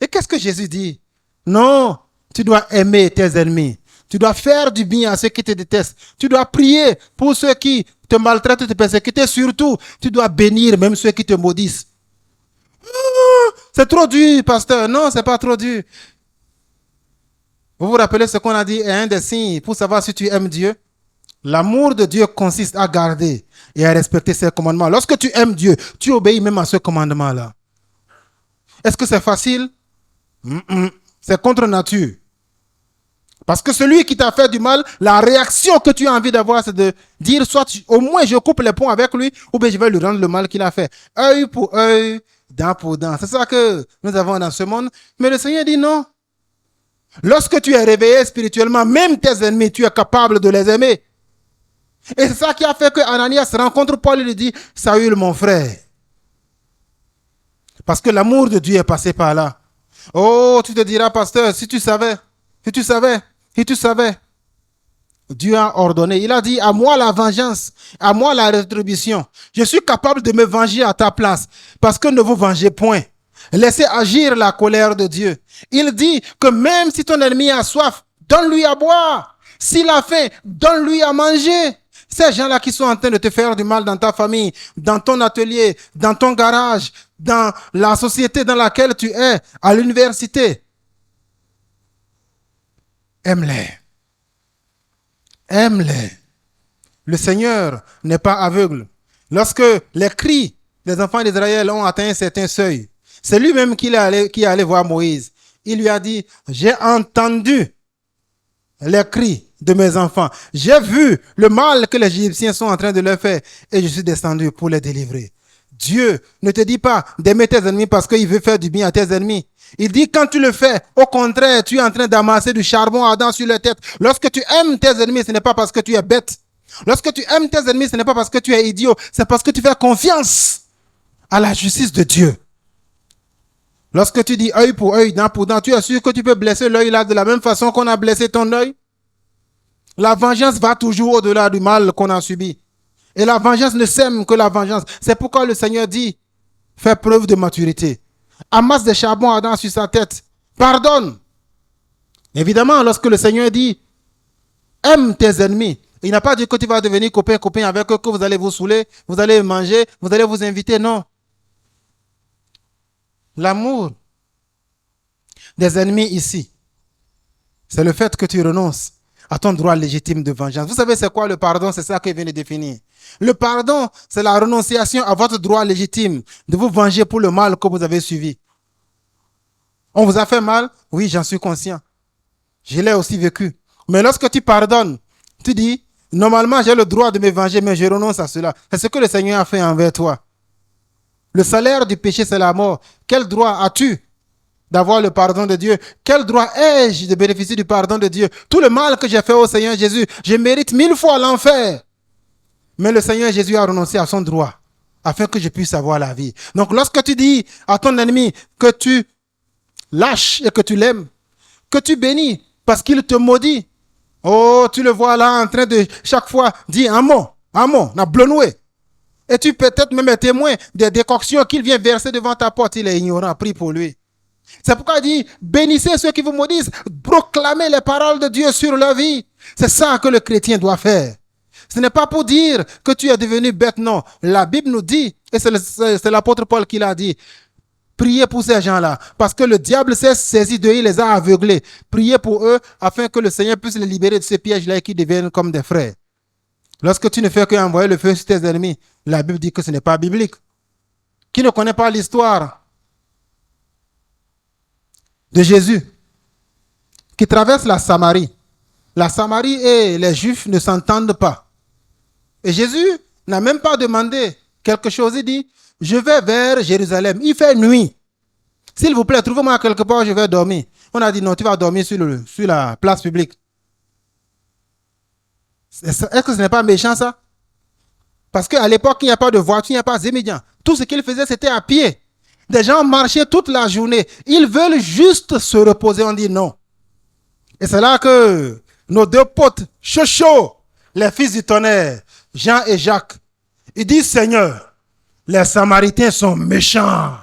S1: Et qu'est-ce que Jésus dit? Non, tu dois aimer tes ennemis. Tu dois faire du bien à ceux qui te détestent. Tu dois prier pour ceux qui te maltraitent, te persécutent. Et surtout, tu dois bénir même ceux qui te maudissent. C'est trop dur, pasteur. Non, c'est pas trop dur. Vous vous rappelez ce qu'on a dit? Un des signes pour savoir si tu aimes Dieu. L'amour de Dieu consiste à garder et à respecter ses commandements. Lorsque tu aimes Dieu, tu obéis même à ce commandement-là. Est-ce que c'est facile? C'est contre nature. Parce que celui qui t'a fait du mal, la réaction que tu as envie d'avoir, c'est de dire soit au moins je coupe les ponts avec lui, ou bien je vais lui rendre le mal qu'il a fait. Œil pour œil, dent pour dent. C'est ça que nous avons dans ce monde. Mais le Seigneur dit non. Lorsque tu es réveillé spirituellement, même tes ennemis, tu es capable de les aimer. Et c'est ça qui a fait que Ananias rencontre Paul et lui dit, Saül mon frère. Parce que l'amour de Dieu est passé par là. Oh, tu te diras, pasteur, si tu savais. Dieu a ordonné. Il a dit, à moi la vengeance, à moi la rétribution. Je suis capable de me venger à ta place. Parce que ne vous vengez point. Laissez agir la colère de Dieu. Il dit que même si ton ennemi a soif, donne-lui à boire. S'il a faim, donne-lui à manger. Ces gens-là qui sont en train de te faire du mal dans ta famille, dans ton atelier, dans ton garage, dans la société dans laquelle tu es, à l'université, aime-les. Aime-les. Le Seigneur n'est pas aveugle. Lorsque les cris des enfants d'Israël ont atteint un certain seuil, c'est lui-même qui est allé voir Moïse. Il lui a dit, j'ai entendu les cris de mes enfants. J'ai vu le mal que les Égyptiens sont en train de leur faire et je suis descendu pour les délivrer. Dieu ne te dit pas d'aimer tes ennemis parce qu'il veut faire du bien à tes ennemis. Il dit quand tu le fais, au contraire, tu es en train d'amasser du charbon ardent sur leur tête. Lorsque tu aimes tes ennemis, ce n'est pas parce que tu es bête. Lorsque tu aimes tes ennemis, ce n'est pas parce que tu es idiot. C'est parce que tu fais confiance à la justice de Dieu. Lorsque tu dis œil pour œil, dent pour dent, tu es sûr que tu peux blesser l'œil là de la même façon qu'on a blessé ton œil? La vengeance va toujours au-delà du mal qu'on a subi. Et la vengeance ne sème que la vengeance. C'est pourquoi le Seigneur dit, fais preuve de maturité. Amasse des charbons ardents sur sa tête. Pardonne. Évidemment, lorsque le Seigneur dit, aime tes ennemis, il n'a pas dit que tu vas devenir copain avec eux, que vous allez vous saouler, vous allez manger, vous allez vous inviter. Non. L'amour des ennemis ici, c'est le fait que tu renonces à ton droit légitime de vengeance. Vous savez c'est quoi le pardon? C'est ça qu'il vient de définir. Le pardon, c'est la renonciation à votre droit légitime de vous venger pour le mal que vous avez subi. On vous a fait mal? Oui, j'en suis conscient. Je l'ai aussi vécu. Mais lorsque tu pardonnes, tu dis, normalement j'ai le droit de me venger, mais je renonce à cela. C'est ce que le Seigneur a fait envers toi. Le salaire du péché, c'est la mort. Quel droit as-tu d'avoir le pardon de Dieu? Quel droit ai-je de bénéficier du pardon de Dieu? Tout le mal que j'ai fait au Seigneur Jésus, je mérite 1000 fois l'enfer. Mais le Seigneur Jésus a renoncé à son droit afin que je puisse avoir la vie. Donc lorsque tu dis à ton ennemi que tu lâches et que tu l'aimes, que tu bénis parce qu'il te maudit, oh, tu le vois là en train de chaque fois dire un mot, n'a blonoué. Et tu peux peut-être même être témoin des décoctions qu'il vient verser devant ta porte. Il est ignorant, prie pour lui. C'est pourquoi il dit, bénissez ceux qui vous maudissent, proclamez les paroles de Dieu sur leur vie. C'est ça que le chrétien doit faire. Ce n'est pas pour dire que tu es devenu bête, non. La Bible nous dit, et c'est l'apôtre Paul qui l'a dit, Priez pour ces gens-là, parce que le diable s'est saisi d'eux, il les a aveuglés. Priez pour eux, afin que le Seigneur puisse les libérer de ces pièges-là et qu'ils deviennent comme des frères. Lorsque tu ne fais qu'envoyer le feu sur tes ennemis, la Bible dit que ce n'est pas biblique. Qui ne connaît pas l'histoire de Jésus, qui traverse la Samarie. La Samarie et les Juifs ne s'entendent pas. Et Jésus n'a même pas demandé quelque chose. Il dit, je vais vers Jérusalem. Il fait nuit. S'il vous plaît, trouvez-moi quelque part où je vais dormir. On a dit, non, tu vas dormir sur la place publique. Est-ce que ce n'est pas méchant, ça? Parce qu'à l'époque, il n'y a pas de voiture, il n'y a pas d'immédiat. Tout ce qu'il faisait, c'était à pied. Des gens marchaient toute la journée. Ils veulent juste se reposer. On dit non. Et c'est là que nos deux potes, chouchous, les fils du tonnerre, Jean et Jacques, ils disent, Seigneur, les Samaritains sont méchants.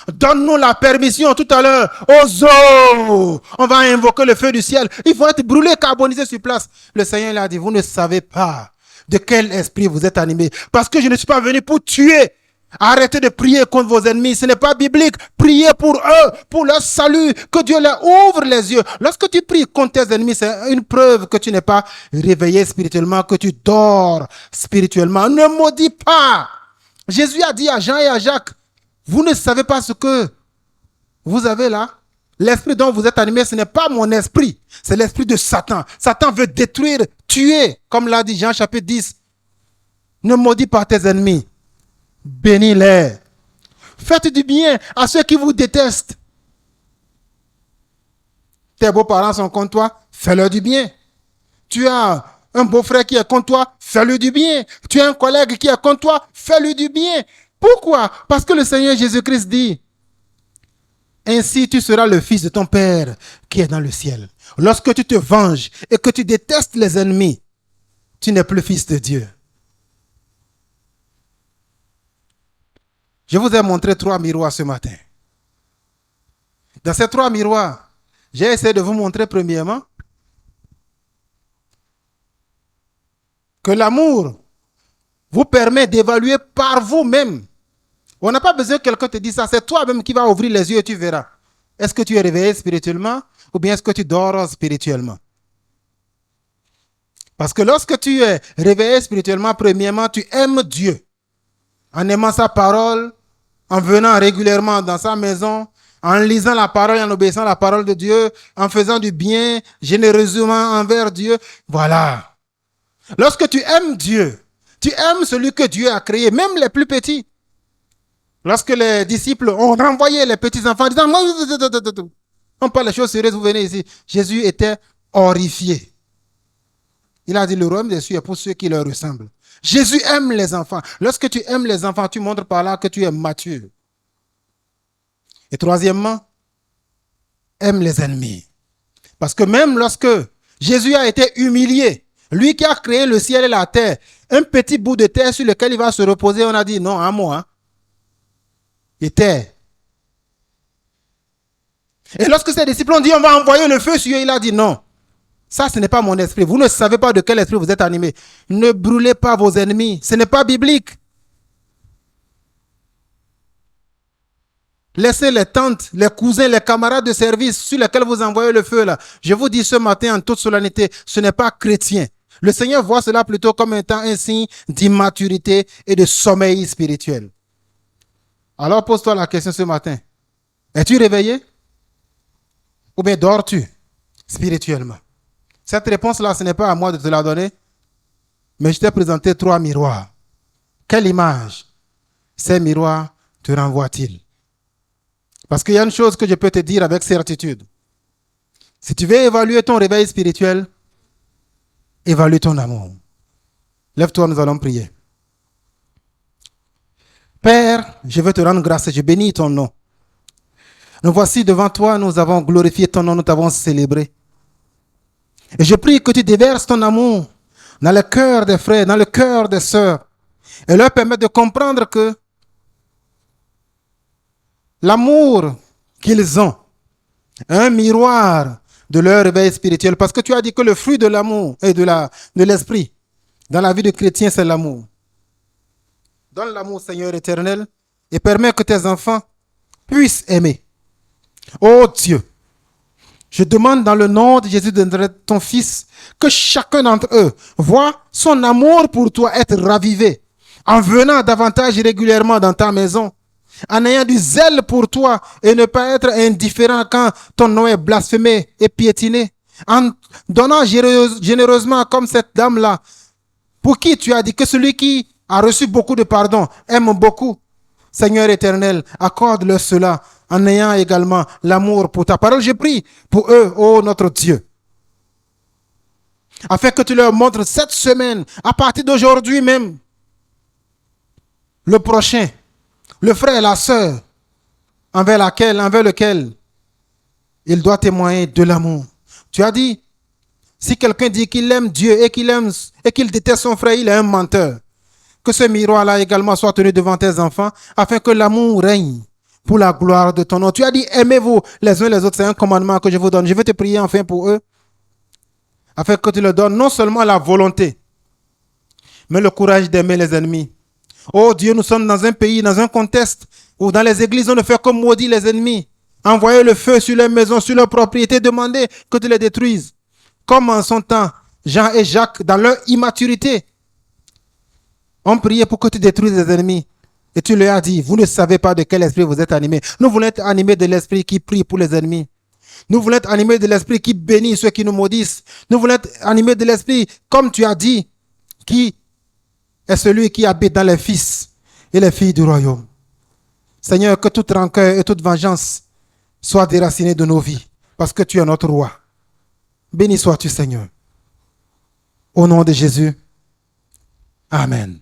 S1: Donne-nous la permission tout à l'heure. Aux eaux, on va invoquer le feu du ciel. Ils vont être brûlés, carbonisés sur place. Le Seigneur leur a dit, vous ne savez pas de quel esprit vous êtes animés. Parce que je ne suis pas venu pour tuer. Arrêtez de prier contre vos ennemis. Ce n'est pas biblique. Priez pour eux, pour leur salut. Que Dieu leur ouvre les yeux. Lorsque tu pries contre tes ennemis, c'est une preuve que tu n'es pas réveillé spirituellement, que tu dors spirituellement. Ne maudis pas. Jésus a dit à Jean et à Jacques, vous ne savez pas ce que vous avez là? L'esprit dont vous êtes animé, ce n'est pas mon esprit. C'est l'esprit de Satan. Satan veut détruire, tuer, comme l'a dit Jean chapitre 10. Ne maudis pas tes ennemis. Bénis-les. Faites du bien à ceux qui vous détestent. Tes beaux-parents sont contre toi, fais-leur du bien. Tu as un beau-frère qui est contre toi, fais-lui du bien. Tu as un collègue qui est contre toi, fais-lui du bien. Pourquoi? Parce que le Seigneur Jésus-Christ dit, ainsi tu seras le fils de ton Père qui est dans le ciel. Lorsque tu te venges et que tu détestes les ennemis, tu n'es plus fils de Dieu. Je vous ai montré 3 miroirs ce matin. Dans ces 3 miroirs, j'ai essayé de vous montrer premièrement que l'amour vous permet d'évaluer par vous-même. On n'a pas besoin que quelqu'un te dise ça. C'est toi-même qui vas ouvrir les yeux et tu verras. Est-ce que tu es réveillé spirituellement ou bien est-ce que tu dors spirituellement? Parce que lorsque tu es réveillé spirituellement, premièrement, tu aimes Dieu. En aimant sa parole, en venant régulièrement dans sa maison, en lisant la parole et en obéissant à la parole de Dieu, en faisant du bien généreusement envers Dieu. Voilà. Lorsque tu aimes Dieu, tu aimes celui que Dieu a créé, même les plus petits. Lorsque les disciples ont renvoyé les petits-enfants en disant « On parle des choses sérieuses, vous venez ici ». Jésus était horrifié. Il a dit « Le royaume des cieux est pour ceux qui leur ressemblent ». Jésus aime les enfants. Lorsque tu aimes les enfants, tu montres par là que tu es mature. Et troisièmement, aime les ennemis. Parce que même lorsque Jésus a été humilié, lui qui a créé le ciel et la terre, un petit bout de terre sur lequel il va se reposer, on a dit non, à moi. Et terre. Et lorsque ses disciples ont dit on va envoyer le feu sur eux, il a dit non. Ça, ce n'est pas mon esprit. Vous ne savez pas de quel esprit vous êtes animé. Ne brûlez pas vos ennemis. Ce n'est pas biblique. Laissez les tantes, les cousins, les camarades de service sur lesquels vous envoyez le feu là. Je vous dis ce matin en toute solennité, ce n'est pas chrétien. Le Seigneur voit cela plutôt comme étant un signe d'immaturité et de sommeil spirituel. Alors pose-toi la question ce matin. Es-tu réveillé? Ou bien dors-tu spirituellement? Cette réponse-là, ce n'est pas à moi de te la donner, mais je t'ai présenté 3 miroirs. Quelle image ces miroirs te renvoient-ils? Parce qu'il y a une chose que je peux te dire avec certitude. Si tu veux évaluer ton réveil spirituel, évalue ton amour. Lève-toi, nous allons prier. Père, je veux te rendre grâce et je bénis ton nom. Nous voici devant toi, nous avons glorifié ton nom, nous t'avons célébré. Et je prie que tu déverses ton amour dans le cœur des frères, dans le cœur des sœurs, et leur permettre de comprendre que l'amour qu'ils ont est un miroir de leur réveil spirituel. Parce que tu as dit que le fruit de l'amour et de l'esprit dans la vie de chrétien, c'est l'amour. Donne l'amour, Seigneur éternel, et permets que tes enfants puissent aimer. Oh Dieu, je demande dans le nom de Jésus de ton Fils que chacun d'entre eux voit son amour pour toi être ravivé en venant davantage régulièrement dans ta maison, en ayant du zèle pour toi et ne pas être indifférent quand ton nom est blasphémé et piétiné, en donnant généreusement comme cette dame-là, pour qui tu as dit que celui qui a reçu beaucoup de pardon aime beaucoup. Seigneur éternel, accorde-leur cela en ayant également l'amour pour ta parole. Je prie pour eux, ô notre Dieu, afin que tu leur montres cette semaine, à partir d'aujourd'hui même, le prochain, le frère et la sœur, envers lequel il doit témoigner de l'amour. Tu as dit, si quelqu'un dit qu'il aime Dieu et qu'il déteste son frère, il est un menteur. Que ce miroir-là également soit tenu devant tes enfants, afin que l'amour règne pour la gloire de ton nom. Tu as dit, aimez-vous les uns les autres, c'est un commandement que je vous donne. Je vais te prier enfin pour eux, afin que tu leur donnes non seulement la volonté, mais le courage d'aimer les ennemis. Oh Dieu, nous sommes dans un pays, dans un contexte où dans les églises, on ne fait que maudire les ennemis. Envoyer le feu sur les maisons, sur leurs propriétés, demander que tu les détruises. Comme en son temps, Jean et Jacques, dans leur immaturité, ont prié pour que tu détruises les ennemis. Et tu leur as dit, vous ne savez pas de quel esprit vous êtes animés. Nous voulons être animés de l'esprit qui prie pour les ennemis. Nous voulons être animés de l'esprit qui bénit ceux qui nous maudissent. Nous voulons être animés de l'esprit, comme tu as dit, qui est celui qui habite dans les fils et les filles du royaume. Seigneur, que toute rancœur et toute vengeance soient déracinées de nos vies, parce que tu es notre roi. Béni sois-tu, Seigneur. Au nom de Jésus. Amen.